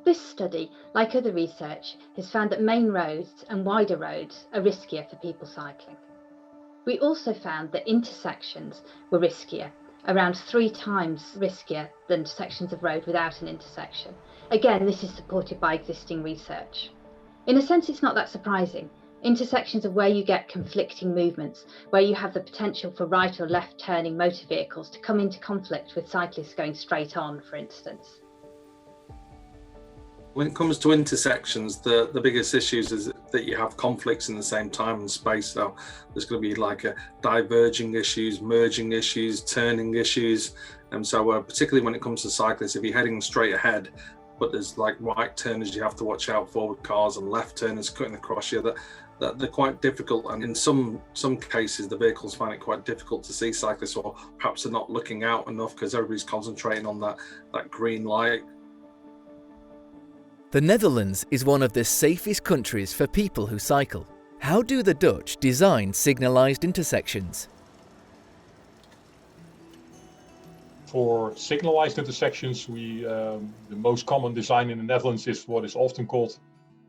This study, like other research, has found that main roads and wider roads are riskier for people cycling. We also found that intersections were riskier, around 3 times riskier than sections of road without an intersection. Again, this is supported by existing research. In a sense, it's not that surprising. Intersections are where you get conflicting movements, where you have the potential for right or left turning motor vehicles to come into conflict with cyclists going straight on, for instance. When it comes to intersections, the biggest issues is that you have conflicts in the same time and space. So there's going to be like diverging issues, merging issues, turning issues. And so particularly when it comes to cyclists, if you're heading straight ahead, but there's like right turners you have to watch out for with cars and left turners cutting across you, that they're quite difficult. And in some cases, the vehicles find it quite difficult to see cyclists, or perhaps they're not looking out enough because everybody's concentrating on that green light. The Netherlands is one of the safest countries for people who cycle. How do the Dutch design signalised intersections? For signalised intersections, the most common design in the Netherlands is what is often called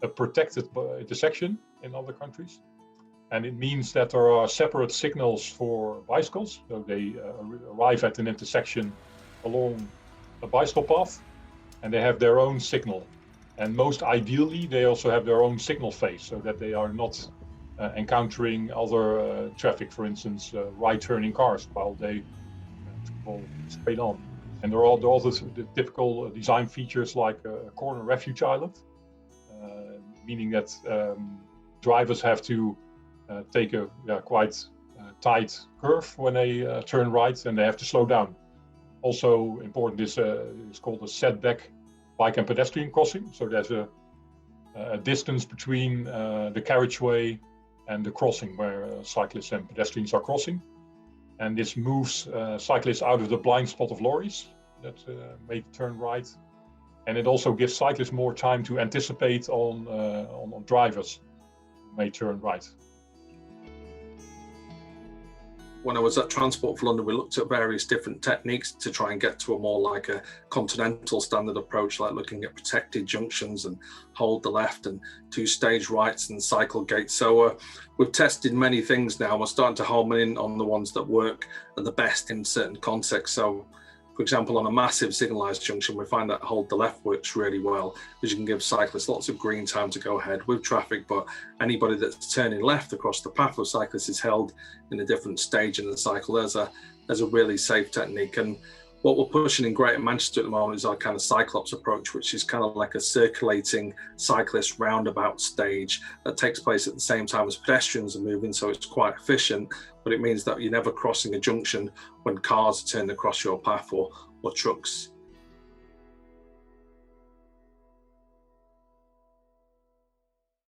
a protected intersection in other countries. And it means that there are separate signals for bicycles. So they arrive at an intersection along a bicycle path and they have their own signal. And most ideally, they also have their own signal face so that they are not encountering other traffic, for instance, right-turning cars while they go straight on. And there are also the typical design features like a corner refuge island, meaning that drivers have to take a quite tight curve when they turn right, and they have to slow down. Also important is called a setback bike and pedestrian crossing. So there's a distance between the carriageway and the crossing where cyclists and pedestrians are crossing. And this moves cyclists out of the blind spot of lorries that may turn right. And it also gives cyclists more time to anticipate on drivers who may turn right. When I was at Transport for London, we looked at various different techniques to try and get to a more like a continental standard approach, like looking at protected junctions and hold the left and 2-stage rights and cycle gates. So we've tested many things now. We're starting to home in on the ones that work the best in certain contexts. So, for example, on a massive signalised junction, we find that hold the left works really well, because you can give cyclists lots of green time to go ahead with traffic, but anybody that's turning left across the path of cyclists is held in a different stage in the cycle. There's a really safe technique. And what we're pushing in Greater Manchester at the moment is our kind of Cyclops approach, which is kind of like a circulating cyclist roundabout stage that takes place at the same time as pedestrians are moving, so it's quite efficient, but it means that you're never crossing a junction when cars are turning across your path or trucks.